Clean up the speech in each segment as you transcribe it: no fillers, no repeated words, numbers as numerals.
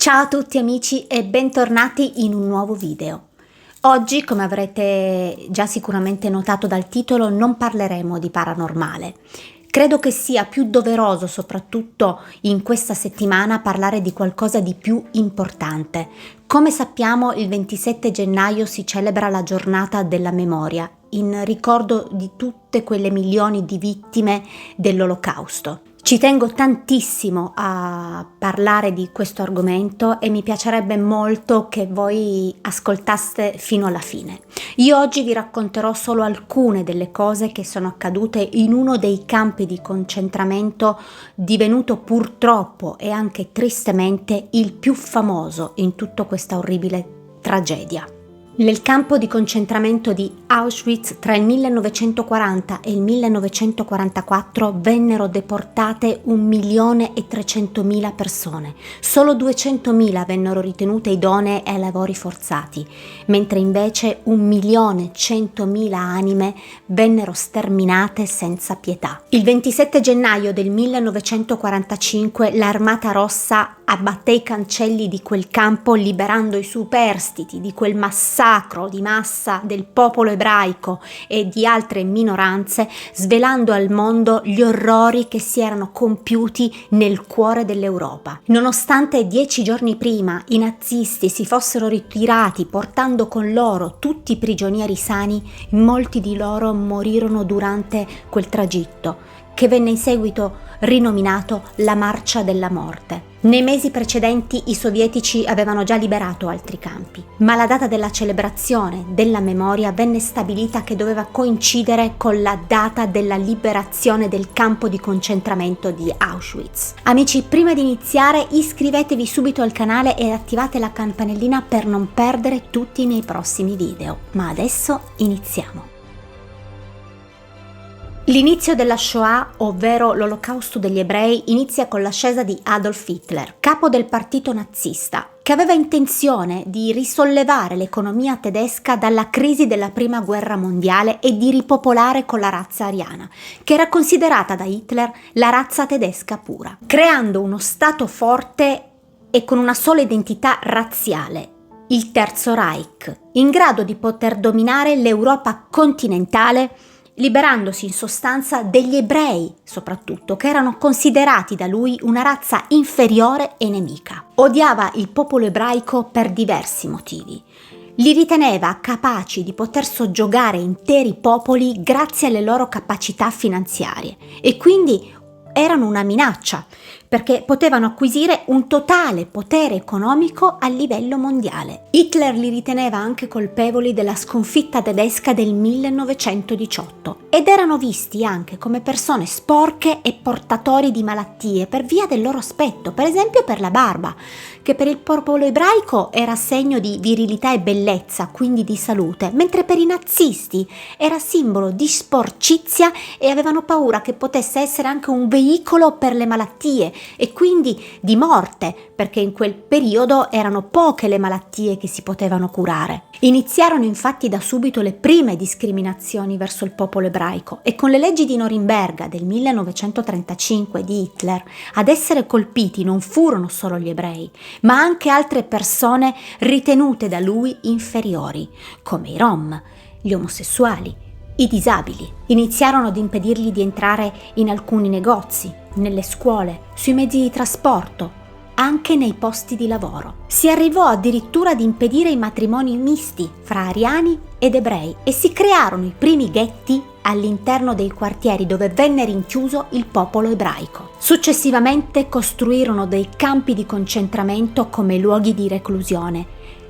Ciao a tutti amici e bentornati in un nuovo video. Oggi, come avrete già sicuramente notato dal titolo, non parleremo di paranormale. Credo che sia più doveroso, soprattutto in questa settimana, parlare di qualcosa di più importante. Come sappiamo, il 27 gennaio si celebra la giornata della memoria, in ricordo di tutte quelle milioni di vittime dell'Olocausto. Ci tengo tantissimo a parlare di questo argomento e mi piacerebbe molto che voi ascoltaste fino alla fine. Io oggi vi racconterò solo alcune delle cose che sono accadute in uno dei campi di concentramento divenuto purtroppo e anche tristemente il più famoso in tutta questa orribile tragedia. Nel campo di concentramento di Auschwitz tra il 1940 e il 1944 vennero deportate 1.300.000 persone. Solo 200.000 vennero ritenute idonee ai lavori forzati, mentre invece 1.100.000 anime vennero sterminate senza pietà. Il 27 gennaio del 1945 l'Armata Rossa abbatté i cancelli di quel campo liberando i superstiti di quel massacro di massa del popolo ebraico e di altre minoranze, svelando al mondo gli orrori che si erano compiuti nel cuore dell'Europa. Nonostante 10 giorni prima i nazisti si fossero ritirati portando con loro tutti i prigionieri sani, molti di loro morirono durante quel tragitto, che venne in seguito rinominato la Marcia della Morte. Nei mesi precedenti i sovietici avevano già liberato altri campi, ma la data della celebrazione della memoria venne stabilita che doveva coincidere con la data della liberazione del campo di concentramento di Auschwitz. Amici, prima di iniziare iscrivetevi subito al canale e attivate la campanellina per non perdere tutti i miei prossimi video. Ma adesso iniziamo. L'inizio della Shoah, ovvero l'Olocausto degli ebrei, inizia con l'ascesa di Adolf Hitler, capo del partito nazista, che aveva intenzione di risollevare l'economia tedesca dalla crisi della Prima Guerra Mondiale e di ripopolare con la razza ariana, che era considerata da Hitler la razza tedesca pura, creando uno Stato forte e con una sola identità razziale, il Terzo Reich, in grado di poter dominare l'Europa continentale, liberandosi in sostanza degli ebrei, soprattutto, che erano considerati da lui una razza inferiore e nemica. Odiava il popolo ebraico per diversi motivi. Li riteneva capaci di poter soggiogare interi popoli grazie alle loro capacità finanziarie e quindi erano una minaccia, perché potevano acquisire un totale potere economico a livello mondiale. Hitler li riteneva anche colpevoli della sconfitta tedesca del 1918 ed erano visti anche come persone sporche e portatori di malattie per via del loro aspetto, per esempio per la barba, che per il popolo ebraico era segno di virilità e bellezza, quindi di salute, mentre per i nazisti era simbolo di sporcizia e avevano paura che potesse essere anche un veicolo per le malattie e quindi di morte, perché in quel periodo erano poche le malattie che si potevano curare. Iniziarono infatti da subito le prime discriminazioni verso il popolo ebraico e con le leggi di Norimberga del 1935 di Hitler ad essere colpiti non furono solo gli ebrei, ma anche altre persone ritenute da lui inferiori, come i Rom, gli omosessuali, i disabili. Iniziarono ad impedirgli di entrare in alcuni negozi, nelle scuole, sui mezzi di trasporto, anche nei posti di lavoro. Si arrivò addirittura ad impedire i matrimoni misti fra ariani ed ebrei e si crearono i primi ghetti all'interno dei quartieri dove venne rinchiuso il popolo ebraico. Successivamente costruirono dei campi di concentramento come luoghi di reclusione,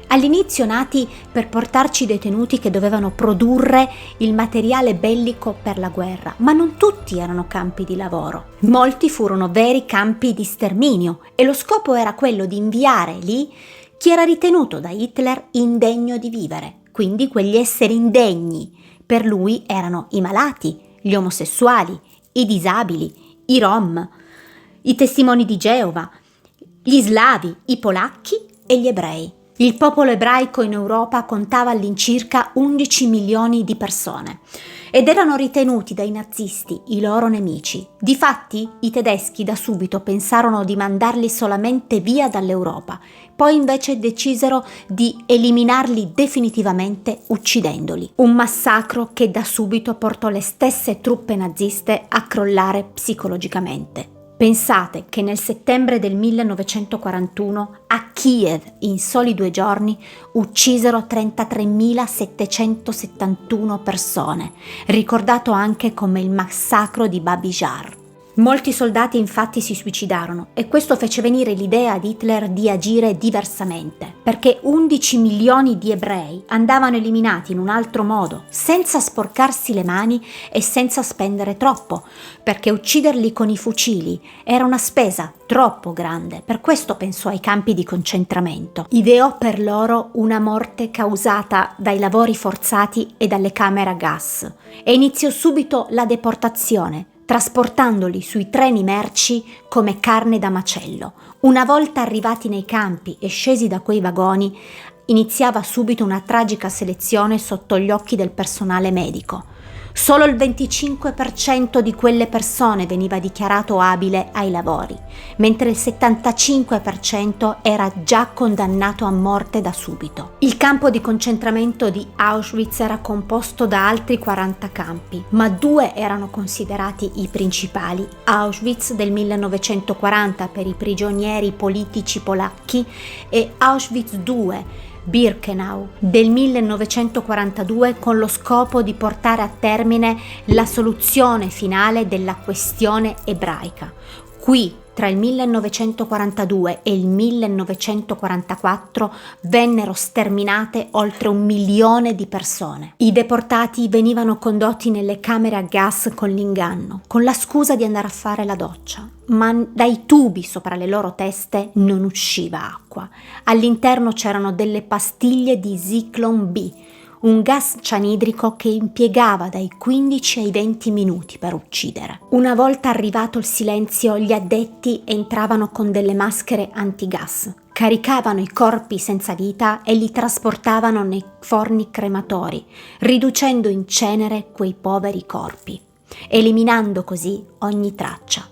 all'inizio nati per portarci detenuti che dovevano produrre il materiale bellico per la guerra, ma non tutti erano campi di lavoro. Molti furono veri campi di sterminio e lo scopo era quello di inviare lì chi era ritenuto da Hitler indegno di vivere, quindi quegli esseri indegni. Per lui erano i malati, gli omosessuali, i disabili, i Rom, i testimoni di Geova, gli slavi, i polacchi e gli ebrei. Il popolo ebraico in Europa contava all'incirca 11 milioni di persone ed erano ritenuti dai nazisti i loro nemici. Difatti, i tedeschi da subito pensarono di mandarli solamente via dall'Europa, poi invece decisero di eliminarli definitivamente uccidendoli. Un massacro che da subito portò le stesse truppe naziste a crollare psicologicamente. Pensate che nel settembre del 1941 a Kiev, in soli 2 giorni, uccisero 33.771 persone, ricordato anche come il massacro di Babi Jar. Molti soldati infatti si suicidarono e questo fece venire l'idea ad Hitler di agire diversamente, perché 11 milioni di ebrei andavano eliminati in un altro modo, senza sporcarsi le mani e senza spendere troppo, perché ucciderli con i fucili era una spesa troppo grande. Per questo pensò ai campi di concentramento. Ideò per loro una morte causata dai lavori forzati e dalle camere a gas e iniziò subito la deportazione, trasportandoli sui treni merci come carne da macello. Una volta arrivati nei campi e scesi da quei vagoni, iniziava subito una tragica selezione sotto gli occhi del personale medico. Solo il 25% di quelle persone veniva dichiarato abile ai lavori, mentre il 75% era già condannato a morte da subito. Il campo di concentramento di Auschwitz era composto da altri 40 campi, ma 2 erano considerati i principali: Auschwitz del 1940 per i prigionieri politici polacchi e Auschwitz II Birkenau del 1942 con lo scopo di portare a termine la soluzione finale della questione ebraica. Qui, tra il 1942 e il 1944, vennero sterminate oltre 1 milione di persone. I deportati venivano condotti nelle camere a gas con l'inganno, con la scusa di andare a fare la doccia, ma dai tubi sopra le loro teste non usciva acqua. All'interno c'erano delle pastiglie di Zyklon B, un gas cianidrico che impiegava dai 15 ai 20 minuti per uccidere. Una volta arrivato il silenzio, gli addetti entravano con delle maschere antigas, caricavano i corpi senza vita e li trasportavano nei forni crematori, riducendo in cenere quei poveri corpi, eliminando così ogni traccia.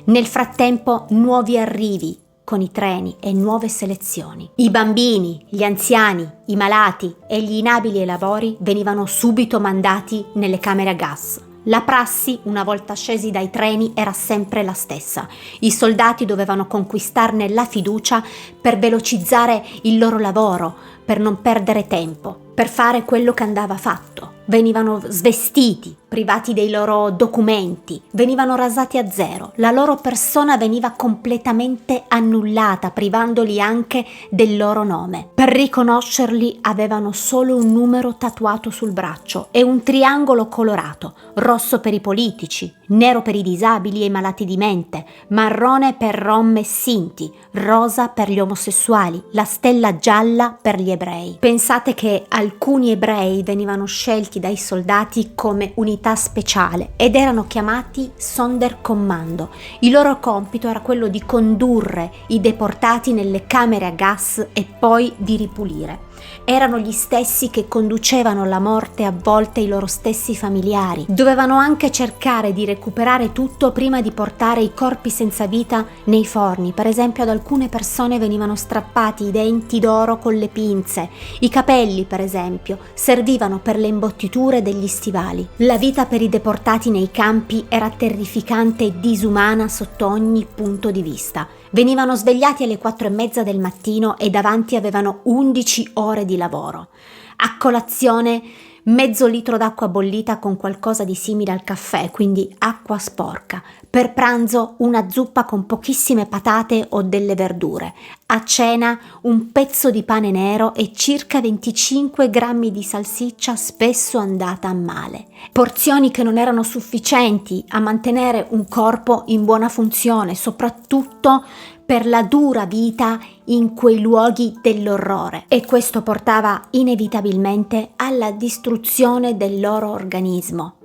Nel frattempo nuovi arrivi con i treni e nuove selezioni. I bambini, gli anziani, i malati e gli inabili ai lavori venivano subito mandati nelle camere a gas. La prassi, una volta scesi dai treni, era sempre la stessa. I soldati dovevano conquistarne la fiducia per velocizzare il loro lavoro, per non perdere tempo, per fare quello che andava fatto. Venivano svestiti, privati dei loro documenti, venivano rasati a zero, la loro persona veniva completamente annullata, privandoli anche del loro nome. Per riconoscerli avevano solo un numero tatuato sul braccio e un triangolo colorato, rosso per i politici, nero per i disabili e i malati di mente, marrone per rom e sinti, rosa per gli omosessuali, la stella gialla per gli ebrei. Pensate che alcuni ebrei venivano scelti dai soldati come unità speciale ed erano chiamati Sonderkommando. Il loro compito era quello di condurre i deportati nelle camere a gas e poi di ripulire. Erano gli stessi che conducevano alla morte a volte i loro stessi familiari. Dovevano anche cercare di recuperare tutto prima di portare i corpi senza vita nei forni. Per esempio, ad alcune persone venivano strappati i denti d'oro con le pinze. I capelli, per esempio, servivano per le imbottiture degli stivali. La vita per i deportati nei campi era terrificante e disumana sotto ogni punto di vista. Venivano svegliati alle 4:30 del mattino e davanti avevano 11 ore di lavoro. A colazione mezzo litro d'acqua bollita con qualcosa di simile al caffè, quindi acqua sporca. Per pranzo una zuppa con pochissime patate o delle verdure. A cena un pezzo di pane nero e circa 25 grammi di salsiccia spesso andata a male. Porzioni che non erano sufficienti a mantenere un corpo in buona funzione, soprattutto per la dura vita in quei luoghi dell'orrore, e questo portava inevitabilmente alla distruzione del loro organismo.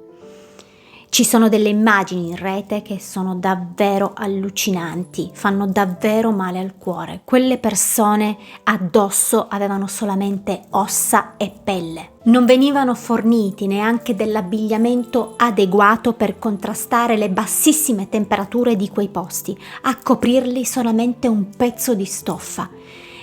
Ci sono delle immagini in rete che sono davvero allucinanti, fanno davvero male al cuore. Quelle persone addosso avevano solamente ossa e pelle. Non venivano forniti neanche dell'abbigliamento adeguato per contrastare le bassissime temperature di quei posti, a coprirli solamente un pezzo di stoffa.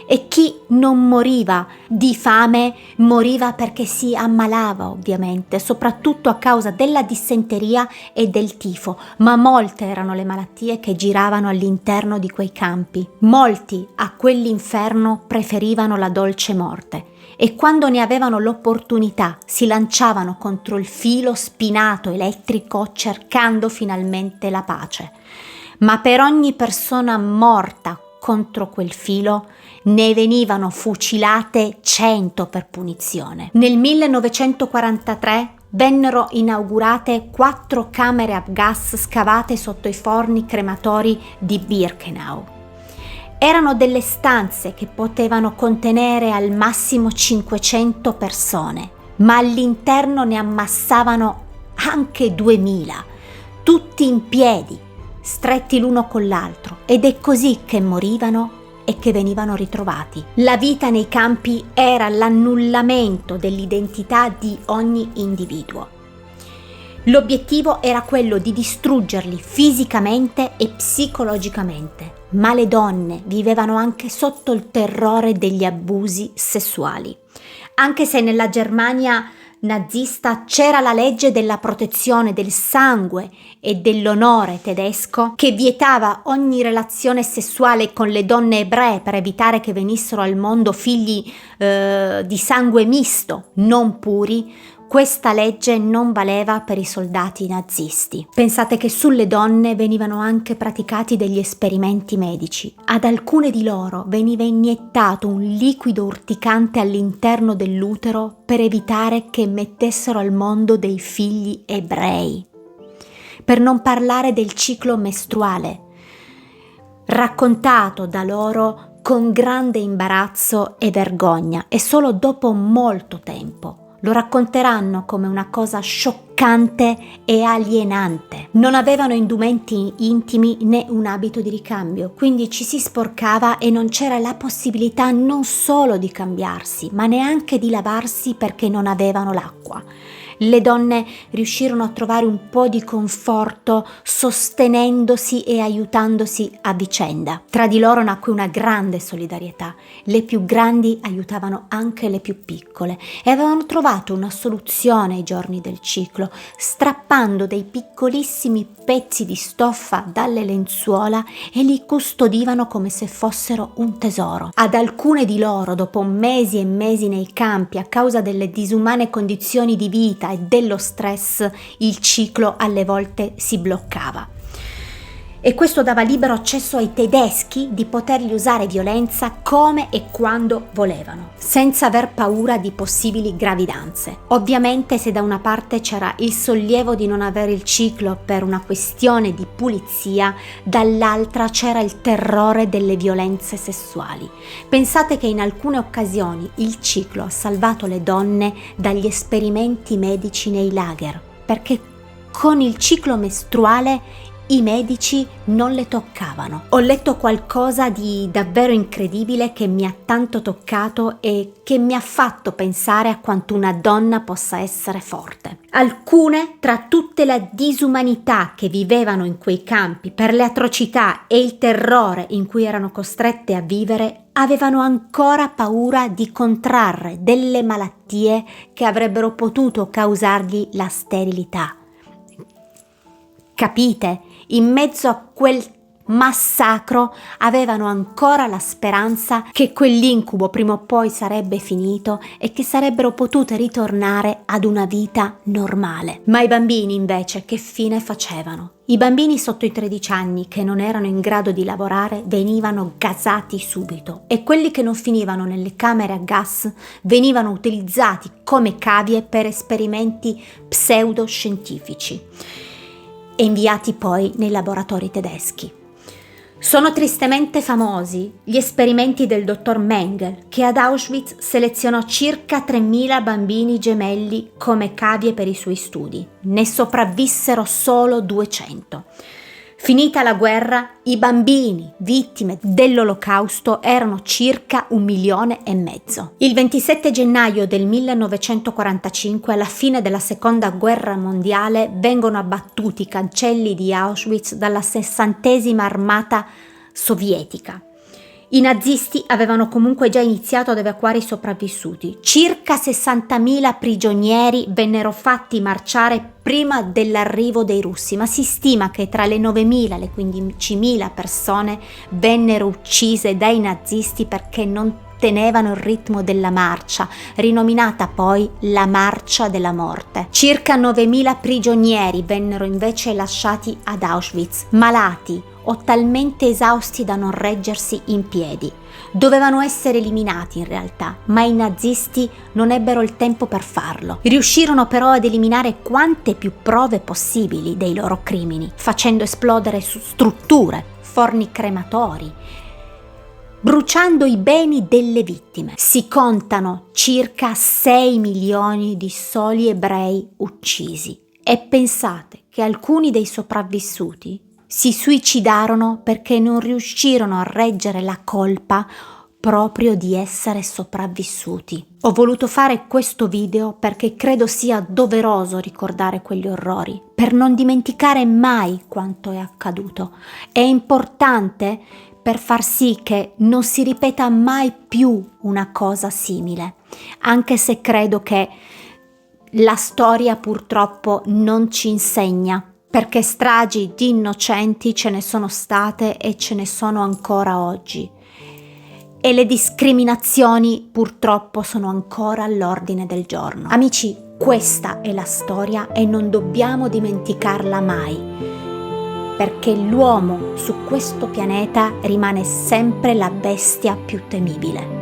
E chi non moriva di fame moriva perché si ammalava, ovviamente, soprattutto a causa della dissenteria e del tifo, ma molte erano le malattie che giravano all'interno di quei campi. Molti a quell'inferno preferivano la dolce morte e quando ne avevano l'opportunità si lanciavano contro il filo spinato elettrico cercando finalmente la pace. Ma per ogni persona morta contro quel filo ne venivano fucilate 100 per punizione. Nel 1943 vennero inaugurate 4 camere a gas scavate sotto i forni crematori di Birkenau. Erano delle stanze che potevano contenere al massimo 500 persone, ma all'interno ne ammassavano anche 2000, tutti in piedi, stretti l'uno con l'altro, ed è così che morivano e che venivano ritrovati. La vita nei campi era l'annullamento dell'identità di ogni individuo. L'obiettivo era quello di distruggerli fisicamente e psicologicamente, ma le donne vivevano anche sotto il terrore degli abusi sessuali. Anche se nella Germania nazista c'era la legge della protezione del sangue e dell'onore tedesco che vietava ogni relazione sessuale con le donne ebree per evitare che venissero al mondo figli di sangue misto, non puri. Questa legge non valeva per i soldati nazisti. Pensate che sulle donne venivano anche praticati degli esperimenti medici. Ad alcune di loro veniva iniettato un liquido urticante all'interno dell'utero per evitare che mettessero al mondo dei figli ebrei. Per non parlare del ciclo mestruale, raccontato da loro con grande imbarazzo e vergogna, e solo dopo molto tempo. Lo racconteranno come una cosa scioccante e alienante. Non avevano indumenti intimi né un abito di ricambio, quindi ci si sporcava e non c'era la possibilità non solo di cambiarsi, ma neanche di lavarsi perché non avevano l'acqua. Le donne riuscirono a trovare un po' di conforto sostenendosi e aiutandosi a vicenda. Tra di loro nacque una grande solidarietà. Le più grandi aiutavano anche le più piccole e avevano trovato una soluzione ai giorni del ciclo, strappando dei piccolissimi pezzi di stoffa dalle lenzuola e li custodivano come se fossero un tesoro. Ad alcune di loro, dopo mesi e mesi nei campi a causa delle disumane condizioni di vita e dello stress, il ciclo alle volte si bloccava. E questo dava libero accesso ai tedeschi di poterli usare violenza come e quando volevano, senza aver paura di possibili gravidanze. Ovviamente se da una parte c'era il sollievo di non avere il ciclo per una questione di pulizia, dall'altra c'era il terrore delle violenze sessuali. Pensate che in alcune occasioni il ciclo ha salvato le donne dagli esperimenti medici nei lager, perché con il ciclo mestruale i medici non le toccavano. Ho letto qualcosa di davvero incredibile che mi ha tanto toccato e che mi ha fatto pensare a quanto una donna possa essere forte. Alcune, tra tutte le disumanità che vivevano in quei campi per le atrocità e il terrore in cui erano costrette a vivere, avevano ancora paura di contrarre delle malattie che avrebbero potuto causargli la sterilità. Capite? In mezzo a quel massacro avevano ancora la speranza che quell'incubo prima o poi sarebbe finito e che sarebbero potute ritornare ad una vita normale. Ma i bambini invece che fine facevano? I bambini sotto i 13 anni che non erano in grado di lavorare venivano gasati subito e quelli che non finivano nelle camere a gas venivano utilizzati come cavie per esperimenti pseudoscientifici e inviati poi nei laboratori tedeschi. Sono tristemente famosi gli esperimenti del dottor Mengele, che ad Auschwitz selezionò circa 3.000 bambini gemelli come cavie per i suoi studi. Ne sopravvissero solo 200. Finita la guerra, i bambini vittime dell'Olocausto erano circa 1,5 milioni. Il 27 gennaio del 1945, alla fine della Seconda Guerra Mondiale, vengono abbattuti i cancelli di Auschwitz dalla 60ª Armata sovietica. I nazisti avevano comunque già iniziato ad evacuare i sopravvissuti. Circa 60.000 prigionieri vennero fatti marciare prima dell'arrivo dei russi, ma si stima che tra le 9.000 e le 15.000 persone vennero uccise dai nazisti perché non tenevano il ritmo della marcia, rinominata poi la Marcia della Morte. Circa 9.000 prigionieri vennero invece lasciati ad Auschwitz, malati o talmente esausti da non reggersi in piedi. Dovevano essere eliminati in realtà, ma i nazisti non ebbero il tempo per farlo. Riuscirono però ad eliminare quante più prove possibili dei loro crimini, facendo esplodere strutture, forni crematori, bruciando i beni delle vittime. Si contano circa 6 milioni di soli ebrei uccisi e pensate che alcuni dei sopravvissuti si suicidarono perché non riuscirono a reggere la colpa proprio di essere sopravvissuti. Ho voluto fare questo video perché credo sia doveroso ricordare quegli orrori, per non dimenticare mai quanto è accaduto. È importante per far sì che non si ripeta mai più una cosa simile, anche se credo che la storia purtroppo non ci insegna, perché stragi di innocenti ce ne sono state e ce ne sono ancora oggi. E le discriminazioni purtroppo sono ancora all'ordine del giorno. Amici, questa è la storia e non dobbiamo dimenticarla mai, perché l'uomo su questo pianeta rimane sempre la bestia più temibile.